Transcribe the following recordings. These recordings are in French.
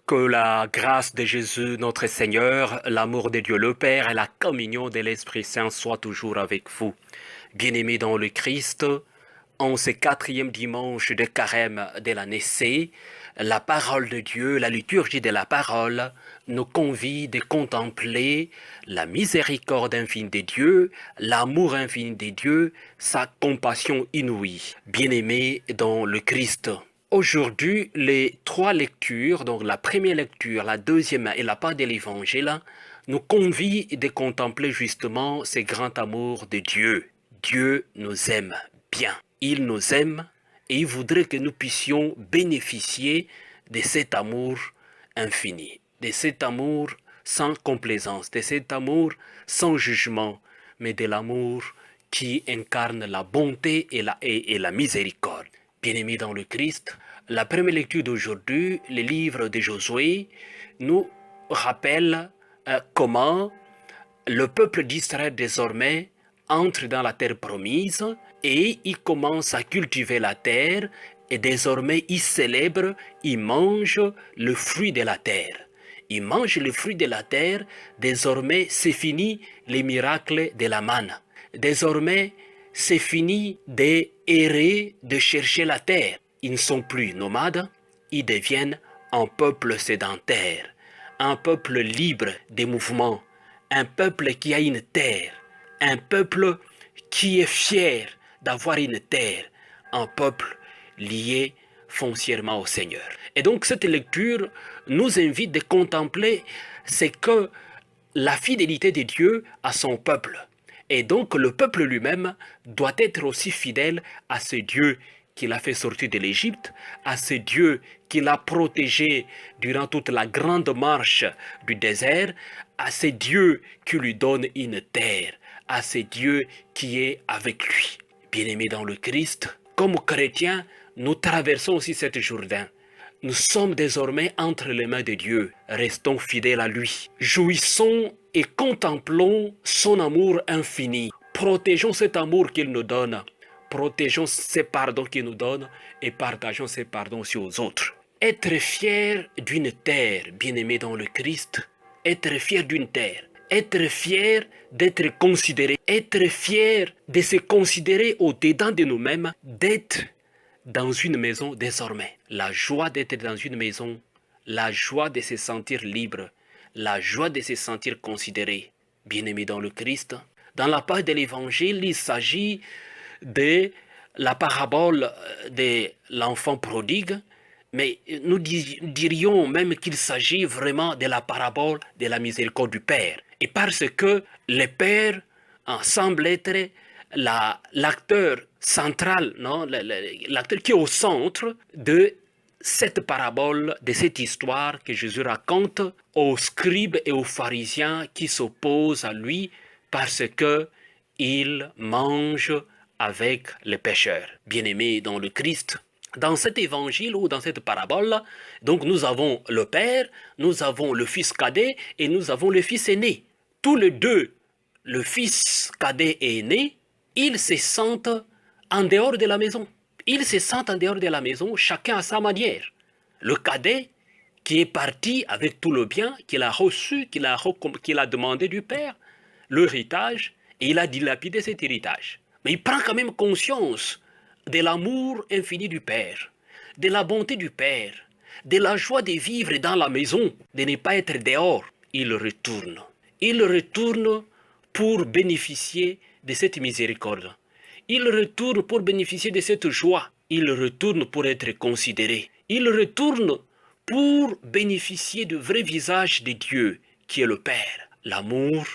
Que la grâce de Jésus, notre Seigneur, l'amour de Dieu le Père et la communion de l'Esprit Saint soient toujours avec vous. Bien-aimés dans le Christ, en ce quatrième dimanche de carême de l'année C, la parole de Dieu, la liturgie de la parole, nous convie de contempler la miséricorde infinie de Dieu, l'amour infini de Dieu, sa compassion inouïe. Bien-aimés dans le Christ. Aujourd'hui, les trois lectures, donc la première lecture, la deuxième et la part de l'Évangile, nous convient de contempler justement ce grand amour de Dieu. Dieu nous aime bien. Il nous aime et il voudrait que nous puissions bénéficier de cet amour infini, de cet amour sans complaisance, de cet amour sans jugement, mais de l'amour qui incarne la bonté et la miséricorde. Bien-aimés dans le Christ, la première lecture d'aujourd'hui, le livre de Josué, nous rappelle comment le peuple d'Israël désormais entre dans la terre promise et il commence à cultiver la terre et désormais il célèbre, il mange le fruit de la terre. Il mange le fruit de la terre, désormais c'est fini les miracles de la manne. Désormais, c'est fini d'errer, de chercher la terre. Ils ne sont plus nomades, ils deviennent un peuple sédentaire, un peuple libre des mouvements, un peuple qui a une terre, un peuple qui est fier d'avoir une terre, un peuple lié foncièrement au Seigneur. Et donc cette lecture nous invite de contempler ce que la fidélité de Dieu à son peuple. Et donc le peuple lui-même doit être aussi fidèle à ce Dieu qui l'a fait sortir de l'Égypte, à ce Dieu qui l'a protégé durant toute la grande marche du désert, à ce Dieu qui lui donne une terre, à ce Dieu qui est avec lui. Bien-aimés dans le Christ, comme chrétiens, nous traversons aussi cette Jourdain. Nous sommes désormais entre les mains de Dieu. Restons fidèles à lui. Jouissons et contemplons son amour infini. Protégeons cet amour qu'il nous donne. Protégeons ces pardons qu'il nous donne et partageons ces pardons aussi aux autres. Être fier d'une terre, bien-aimé dans le Christ, être fier d'une terre, être fier d'être considéré, être fier de se considérer au-dedans de nous-mêmes, d'être dans une maison désormais. La joie d'être dans une maison, la joie de se sentir libre, la joie de se sentir considéré. Bien-aimé dans le Christ, dans la part de l'Évangile, il s'agit de la parabole de l'enfant prodigue, mais nous dirions même qu'il s'agit vraiment de la parabole de la miséricorde du Père. Et parce que le Père semble être l'acteur central, l'acteur qui est au centre de cette parabole, de cette histoire que Jésus raconte aux scribes et aux pharisiens qui s'opposent à lui parce qu'ils mangent avec les pécheurs. Bien-aimés dans le Christ, dans cet évangile ou dans cette parabole, donc nous avons le Père, nous avons le Fils cadet et nous avons le Fils aîné. Tous les deux, le Fils cadet et aîné, ils se sentent en dehors de la maison. Ils se sentent en dehors de la maison, chacun à sa manière. Le cadet, qui est parti avec tout le bien qu'il a reçu, qu'il a demandé du Père, l'héritage, et il a dilapidé cet héritage. Mais il prend quand même conscience de l'amour infini du Père, de la bonté du Père, de la joie de vivre dans la maison, de ne pas être dehors. Il retourne. Il retourne pour bénéficier de cette miséricorde. Il retourne pour bénéficier de cette joie. Il retourne pour être considéré. Il retourne pour bénéficier du vrai visage de Dieu, qui est le Père. L'amour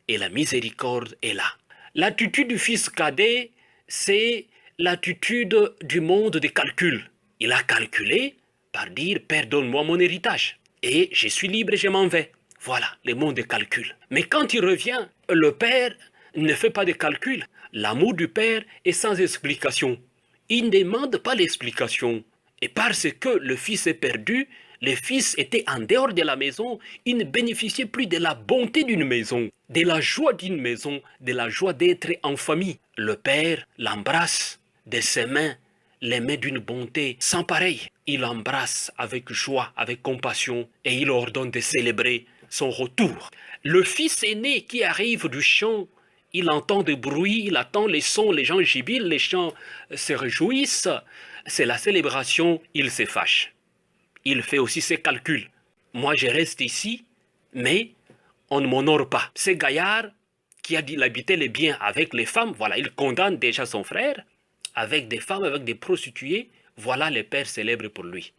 et la miséricorde est là. L'attitude du fils cadet, c'est l'attitude du monde des calculs. Il a calculé par dire « Père, donne-moi mon héritage. Et je suis libre et je m'en vais. » Voilà, le monde des calculs. Mais quand il revient, le Père ne fait pas de calcul. L'amour du Père est sans explication. Il ne demande pas l'explication. Et parce que le Fils est perdu, le Fils était en dehors de la maison, il ne bénéficiait plus de la bonté d'une maison, de la joie d'une maison, de la joie d'être en famille. Le Père l'embrasse de ses mains, les mains d'une bonté sans pareil. Il embrasse avec joie, avec compassion, et il ordonne de célébrer son retour. Le fils aîné qui arrive du champ, il entend des bruits, il attend les sons, les gens jubilent, les gens se réjouissent. C'est la célébration, il se fâche. Il fait aussi ses calculs. Moi, je reste ici, mais on ne m'honore pas. Ce gaillard qui a dit il habitait les biens avec les femmes, voilà, il condamne déjà son frère, avec des femmes, avec des prostituées, voilà les pères célèbres pour lui.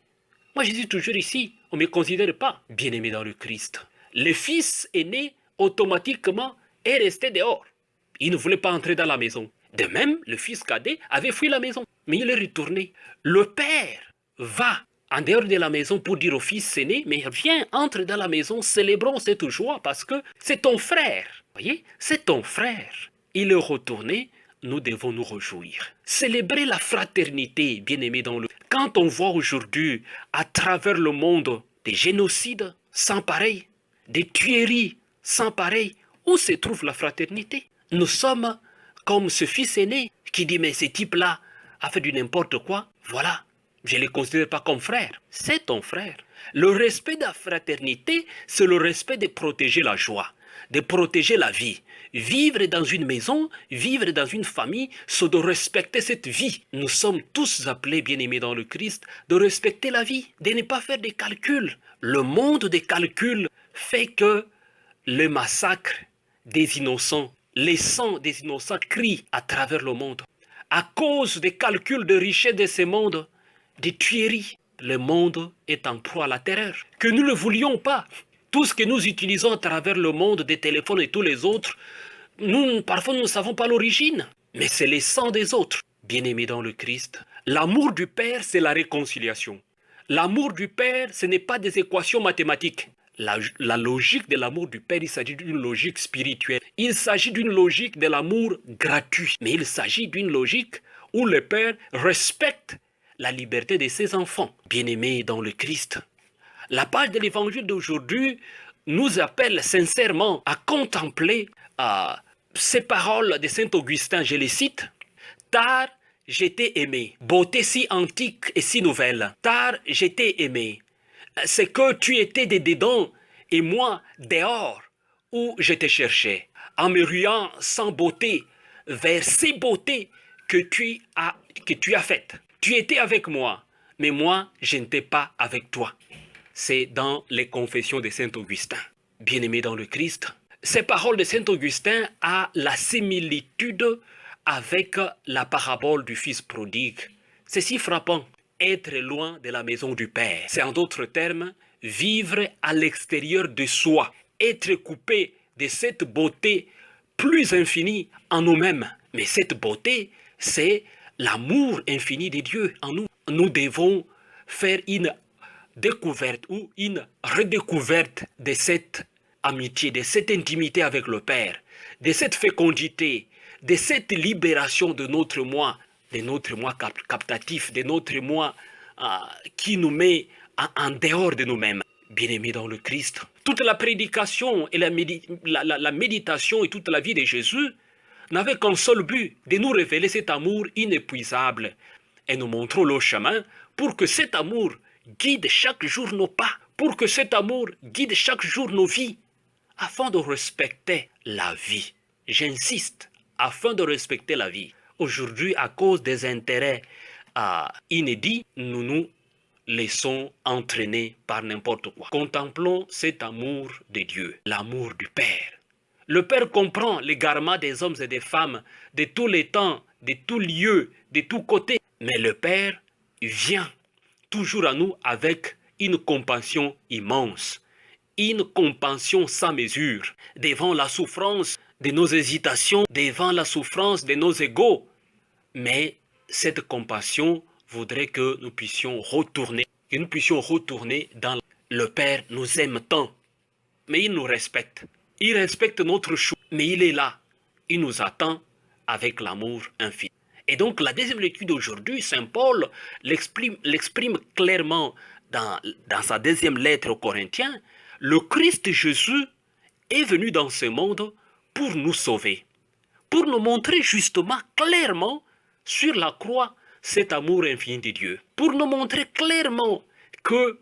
Moi, je dis toujours ici, on ne me considère pas bien-aimé dans le Christ. Le fils aîné, automatiquement, est resté dehors. Il ne voulait pas entrer dans la maison. De même, le fils cadet avait fui la maison, mais il est retourné. Le père va en dehors de la maison pour dire au fils aîné, mais viens, entre dans la maison, célébrons cette joie parce que c'est ton frère. Vous voyez, c'est ton frère. Il est retourné, nous devons nous réjouir. Célébrer la fraternité, bien-aimé dans le... Quand on voit aujourd'hui, à travers le monde, des génocides sans pareil, des tueries sans pareil, où se trouve la fraternité? Nous sommes comme ce fils aîné qui dit, mais ce type-là a fait du n'importe quoi, voilà. Je ne les considère pas comme frères. C'est ton frère. Le respect de la fraternité, c'est le respect de protéger la joie, de protéger la vie. Vivre dans une maison, vivre dans une famille, c'est de respecter cette vie. Nous sommes tous appelés, bien-aimés dans le Christ, de respecter la vie, de ne pas faire des calculs. Le monde des calculs fait que le massacre des innocents, les sangs des innocents crient à travers le monde. À cause des calculs de richesse de ce monde, des tueries. Le monde est en proie à la terreur. Que nous ne le voulions pas. Tout ce que nous utilisons à travers le monde, des téléphones et tous les autres, parfois nous ne savons pas l'origine. Mais c'est le sang des autres. Bien-aimés dans le Christ, l'amour du Père, c'est la réconciliation. L'amour du Père, ce n'est pas des équations mathématiques. La logique de l'amour du Père, il s'agit d'une logique spirituelle. Il s'agit d'une logique de l'amour gratuit. Mais il s'agit d'une logique où le Père respecte la liberté de ses enfants, bien-aimés dans le Christ. La page de l'évangile d'aujourd'hui nous appelle sincèrement à contempler ces paroles de saint Augustin, je les cite. Tard, j'étais aimé, beauté si antique et si nouvelle. Tard, j'étais aimé. C'est que tu étais dedans et moi dehors où je te cherchais, en me ruant sans beauté vers ces beautés que tu as faites. Tu étais avec moi, mais moi, je n'étais pas avec toi. C'est dans les confessions de saint Augustin. Bien-aimé dans le Christ, ces paroles de saint Augustin ont la similitude avec la parabole du fils prodigue. C'est si frappant. Être loin de la maison du Père. C'est en d'autres termes, vivre à l'extérieur de soi. Être coupé de cette beauté plus infinie en nous-mêmes. Mais cette beauté, c'est l'amour infini de Dieu en nous. Nous devons faire une découverte ou une redécouverte de cette amitié, de cette intimité avec le Père, de cette fécondité, de cette libération de notre moi captatif, de notre moi qui nous met en dehors de nous-mêmes. Bien-aimés dans le Christ, toute la prédication et la méditation et toute la vie de Jésus n'avait qu'un seul but, de nous révéler cet amour inépuisable et nous montrer le chemin pour que cet amour guide chaque jour nos pas, pour que cet amour guide chaque jour nos vies, afin de respecter la vie. J'insiste, afin de respecter la vie. Aujourd'hui, à cause des intérêts inédits, nous nous laissons entraîner par n'importe quoi. Contemplons cet amour de Dieu, l'amour du Père. Le Père comprend l'égarement des hommes et des femmes de tous les temps, de tous lieux, de tous côtés. Mais le Père vient toujours à nous avec une compassion immense, une compassion sans mesure, devant la souffrance de nos hésitations, devant la souffrance de nos égaux. Mais cette compassion voudrait que nous puissions retourner, dans le Père nous aime tant, mais il nous respecte. Il respecte notre choix, mais il est là. Il nous attend avec l'amour infini. Et donc la deuxième lecture d'aujourd'hui, saint Paul l'exprime clairement dans sa deuxième lettre aux Corinthiens. Le Christ Jésus est venu dans ce monde pour nous sauver, pour nous montrer justement clairement sur la croix cet amour infini de Dieu, pour nous montrer clairement que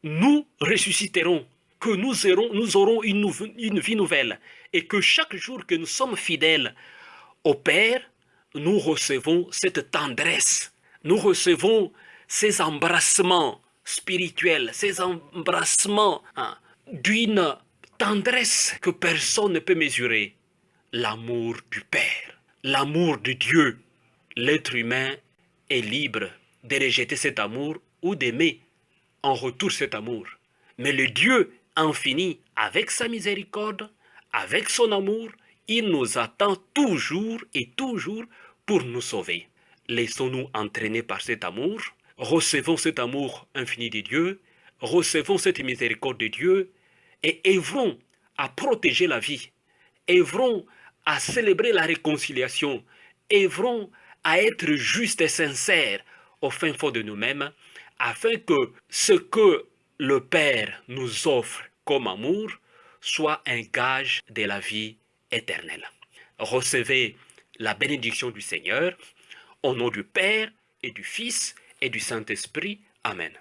nous ressusciterons, que nous aurons une vie nouvelle, et que chaque jour que nous sommes fidèles au Père, nous recevons cette tendresse, nous recevons ces embrassements spirituels, ces embrassements d'une tendresse que personne ne peut mesurer. L'amour du Père, l'amour de Dieu. L'être humain est libre de rejeter cet amour ou d'aimer en retour cet amour. Mais le Dieu infini, avec sa miséricorde, avec son amour, il nous attend toujours et toujours pour nous sauver. Laissons-nous entraîner par cet amour, recevons cet amour infini de Dieu, recevons cette miséricorde de Dieu et œuvrons à protéger la vie, œuvrons à célébrer la réconciliation, œuvrons à être justes et sincères au fin fond de nous-mêmes, afin que ce que le Père nous offre comme amour soit un gage de la vie éternelle. Recevez la bénédiction du Seigneur, au nom du Père et du Fils et du Saint-Esprit. Amen.